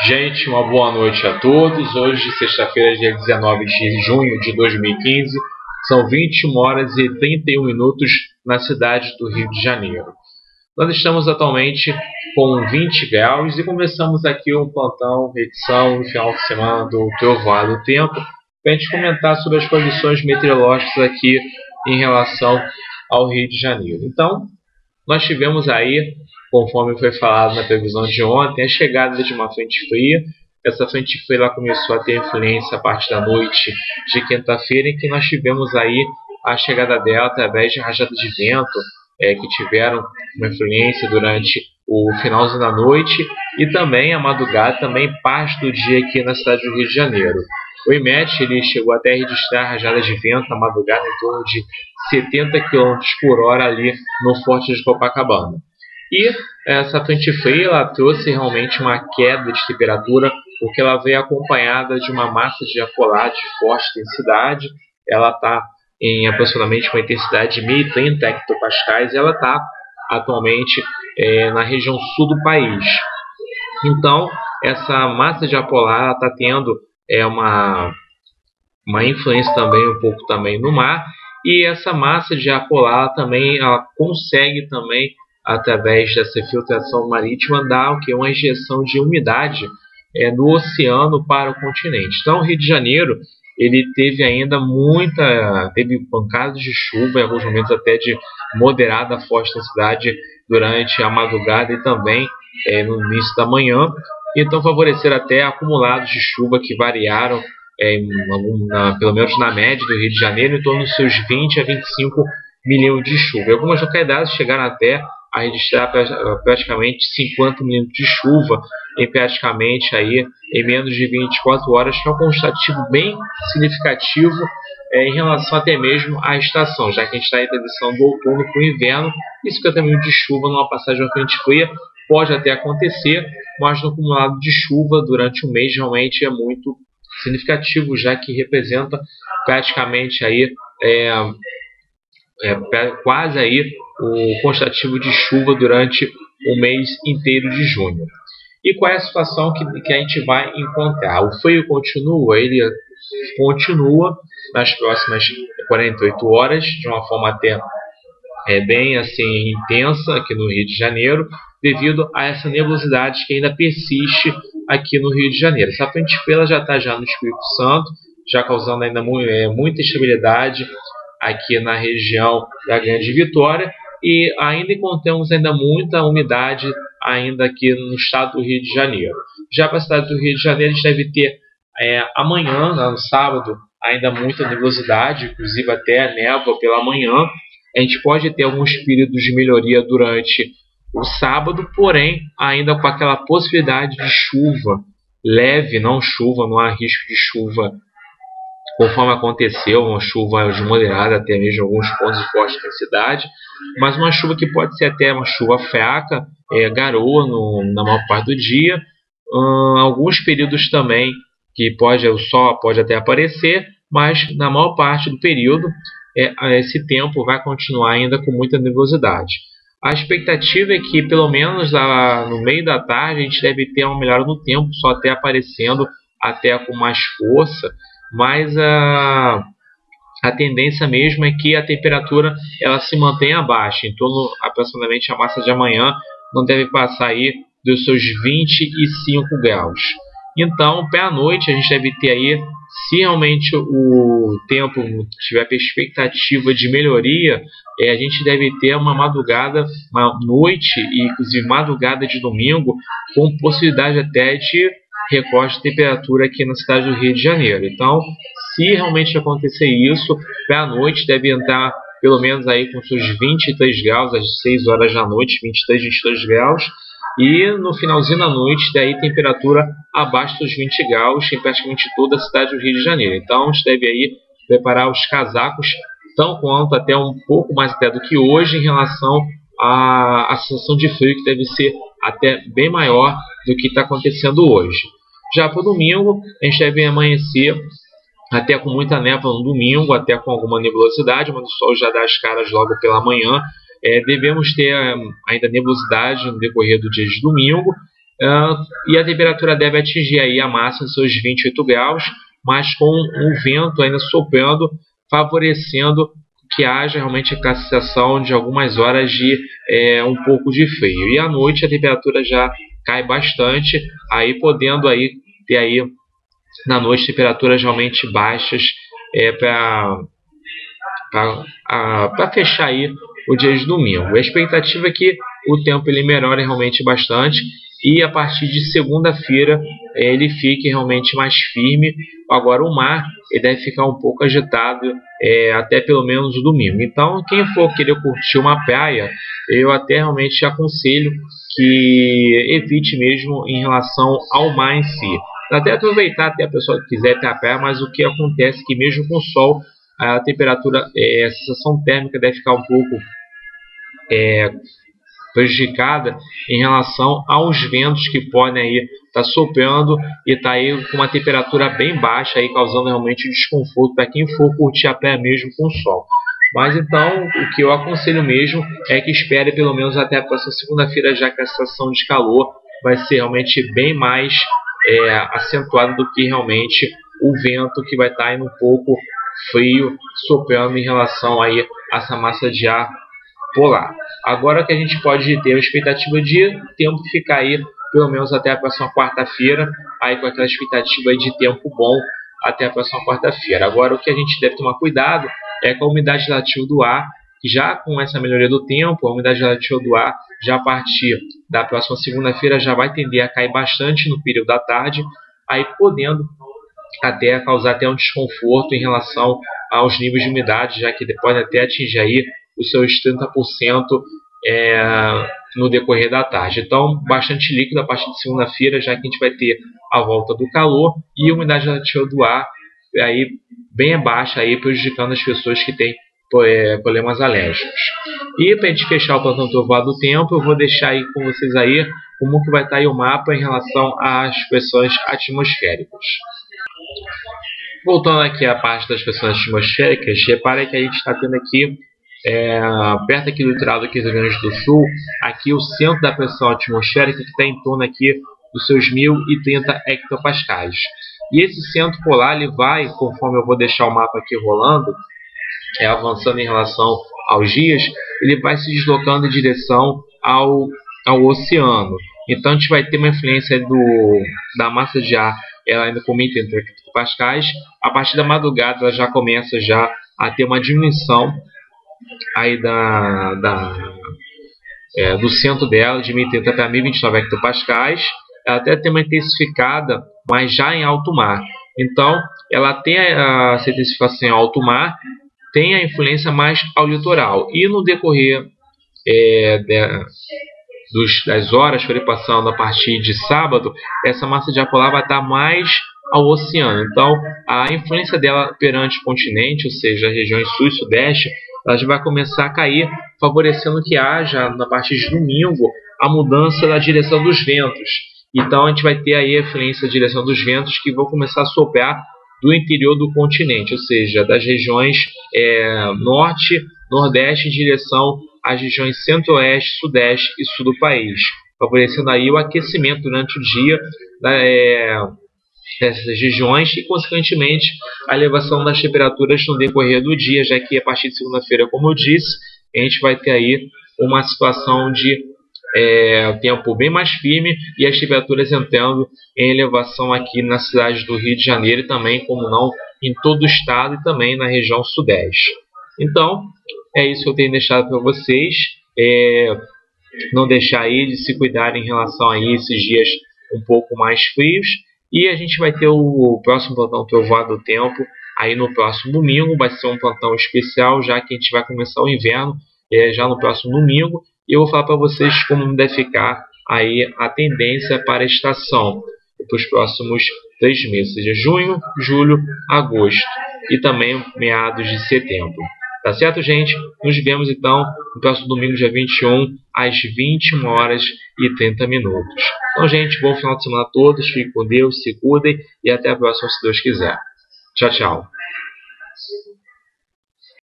Gente, uma boa noite a todos. Hoje, sexta-feira, dia 19 de junho de 2015, são 21 horas e 31 minutos na cidade do Rio de Janeiro. Nós estamos atualmente com 20 graus e começamos aqui um plantão, edição no final de semana do Trovoada do Tempo, para a gente comentar sobre as condições meteorológicas aqui em relação ao Rio de Janeiro. Então, nós tivemos aí, conforme foi falado na previsão de ontem, a chegada de uma frente fria. Essa frente fria ela começou a ter influência a partir da noite de quinta-feira, em que nós tivemos aí a chegada dela através de rajadas de vento que tiveram uma influência durante o finalzinho da noite e também a madrugada, também parte do dia aqui na cidade do Rio de Janeiro. O IMET ele chegou até a registrar rajadas de vento na madrugada em torno de 70 km por hora ali no Forte de Copacabana. E essa frente fria ela trouxe realmente uma queda de temperatura, porque ela veio acompanhada de uma massa de ar polar de forte intensidade. Ela está em aproximadamente uma intensidade de 1030 hectopascais e ela está atualmente na região sul do país. Então, essa massa de ar polar está tendo uma influência também um pouco também no mar, e essa massa de ar polar também ela consegue também, através dessa filtração marítima, dar uma injeção de umidade do oceano para o continente. Então, o Rio de Janeiro ele teve ainda teve pancadas de chuva, em alguns momentos até de moderada a forte intensidade durante a madrugada e também no início da manhã. Então, favoreceram até acumulados de chuva que variaram, pelo menos na média do Rio de Janeiro, em torno dos seus 20 a 25 milímetros de chuva. E algumas localidades chegaram até a registrar praticamente 50 milímetros de chuva em menos de 24 horas, que é um quantitativo bem significativo em relação até mesmo à estação, já que a gente está em transição do outono para o inverno. E 50 milímetros de chuva numa passagem de uma frente fria pode até acontecer, mas no acumulado de chuva durante o mês realmente é muito significativo, já que representa praticamente aí quase aí o quantitativo de chuva durante o mês inteiro de junho. E qual é a situação que a gente vai encontrar? O frio ele continua nas próximas 48 horas, de uma forma até bem assim intensa aqui no Rio de Janeiro, devido a essa nebulosidade que ainda persiste aqui no Rio de Janeiro. Essa frente fria já está no Espírito Santo, já causando ainda muita instabilidade aqui na região da Grande Vitória, e ainda encontramos ainda muita umidade ainda aqui no estado do Rio de Janeiro. Já para a cidade do Rio de Janeiro, a gente deve ter amanhã, no sábado, ainda muita nebulosidade, inclusive até névoa pela manhã. A gente pode ter alguns períodos de melhoria durante o sábado, porém ainda com aquela possibilidade de chuva leve, não há risco de chuva conforme aconteceu, uma chuva moderada até mesmo em alguns pontos de forte intensidade, mas uma chuva que pode ser até uma chuva fraca, garoa na maior parte do dia. Alguns períodos também que o sol pode até aparecer, mas na maior parte do período esse tempo vai continuar ainda com muita nebulosidade. A expectativa é que pelo menos no meio da tarde a gente deve ter uma melhora no tempo, só até aparecendo até com mais força, mas a tendência mesmo é que a temperatura ela se mantenha baixa, em torno aproximadamente a massa de amanhã não deve passar aí dos seus 25 graus. Então, para a noite a gente deve ter aí, se realmente o tempo tiver perspectiva de melhoria, a gente deve ter uma noite e inclusive madrugada de domingo com possibilidade até de recorte de temperatura aqui na cidade do Rio de Janeiro. Então, se realmente acontecer isso, para a noite deve entrar pelo menos aí com seus 23 graus, às 6 horas da noite, 22 graus, e no finalzinho da noite, daí temperatura abaixo dos 20 graus em praticamente toda a cidade do Rio de Janeiro. Então, a gente deve aí preparar os casacos, tão quanto até um pouco mais até do que hoje, em relação à sensação de frio, que deve ser até bem maior do que está acontecendo hoje. Já para o domingo, a gente deve amanhecer até com muita névoa no domingo, até com alguma nebulosidade, mas o sol já dá as caras logo pela manhã. Devemos ter ainda nebulosidade no decorrer do dia de domingo, e a temperatura deve atingir aí a máxima de seus 28 graus, mas com um vento ainda soprando, favorecendo que haja realmente a sensação de algumas horas de um pouco de frio. E à noite a temperatura já cai bastante, aí podendo aí ter aí na noite temperaturas realmente baixas para fechar aí o dia de domingo. A expectativa é que o tempo ele melhore realmente bastante e a partir de segunda-feira ele fique realmente mais firme. Agora o mar ele deve ficar um pouco agitado até pelo menos o domingo. Então quem for querer curtir uma praia, eu até realmente aconselho que evite mesmo em relação ao mar em si. Até aproveitar até a pessoa que quiser ter a praia, mas o que acontece é que mesmo com sol a temperatura, a sensação térmica deve ficar um pouco prejudicada em relação aos ventos que podem aí estar soprando e tá aí com uma temperatura bem baixa aí, causando realmente desconforto para quem for curtir a praia mesmo com sol. Mas então o que eu aconselho mesmo é que espere pelo menos até a próxima segunda-feira, já que a sensação de calor vai ser realmente bem mais acentuada do que realmente o vento, que vai estar indo um pouco frio soprando em relação aí a essa massa de ar polar. Agora que a gente pode ter a expectativa de tempo ficar aí pelo menos até a próxima quarta-feira, aí com aquela expectativa de tempo bom até a próxima quarta-feira. Agora o que a gente deve tomar cuidado é com a umidade relativa do ar, que já com essa melhoria do tempo, a umidade relativa do ar já a partir da próxima segunda-feira já vai tender a cair bastante no período da tarde, aí podendo até causar até um desconforto em relação aos níveis de umidade, já que pode até atingir aí os seus 30% no decorrer da tarde. Então, bastante líquido a partir de segunda-feira, já que a gente vai ter a volta do calor e a umidade relativa do ar aí bem baixa, aí, prejudicando as pessoas que têm problemas alérgicos. E para a gente fechar o plantão trovoado do tempo, eu vou deixar aí com vocês aí como que vai estar aí o mapa em relação às pressões atmosféricas. Voltando aqui à parte das pressões atmosféricas, repare que a gente está tendo aqui perto aqui do litoral aqui do Rio Grande do Sul, aqui o centro da pressão atmosférica, que está em torno aqui dos seus 1030 hectopascais. E esse centro polar ele vai, conforme eu vou deixar o mapa aqui rolando, avançando em relação aos dias, ele vai se deslocando em direção ao oceano. Então a gente vai ter uma influência da massa de ar, ela ainda com 1030 hectopascais. A partir da madrugada ela já começa já a ter uma diminuição aí do centro dela, de 1030 para 1029 hectopascais. Ela até tem uma intensificada, mas já em alto mar. Então ela tem essa intensificação em alto mar, tem a influência mais ao litoral. E no decorrer das horas que ele passando a partir de sábado, essa massa de ar polar vai estar mais ao oceano. Então a influência dela perante o continente, ou seja, as regiões sul e sudeste, ela já vai começar a cair, favorecendo que haja, na partir de domingo, a mudança da direção dos ventos. Então a gente vai ter aí a influência da direção dos ventos que vão começar a soprar do interior do continente, ou seja, das regiões norte, nordeste, em direção às regiões centro-oeste, sudeste e sul do país, favorecendo aí o aquecimento durante o dia dessas regiões e, consequentemente, a elevação das temperaturas no decorrer do dia, já que a partir de segunda-feira, como eu disse, a gente vai ter aí uma situação de tempo bem mais firme e as temperaturas entrando em elevação aqui na cidade do Rio de Janeiro e também, como não, em todo o estado e também na região sudeste. Então, é isso que eu tenho deixado para vocês. Não deixar aí de se cuidar em relação a esses dias um pouco mais frios. E a gente vai ter o próximo plantão trovoado do tempo aí no próximo domingo. Vai ser um plantão especial, já que a gente vai começar o inverno já no próximo domingo. E eu vou falar para vocês como deve ficar aí a tendência para a estação para os próximos 3 meses, seja junho, julho, agosto e também meados de setembro. Tá certo, gente? Nos vemos então no próximo domingo, dia 21, às 21h30. Então, gente, bom final de semana a todos. Fiquem com Deus, se cuidem e até a próxima, se Deus quiser. Tchau, tchau.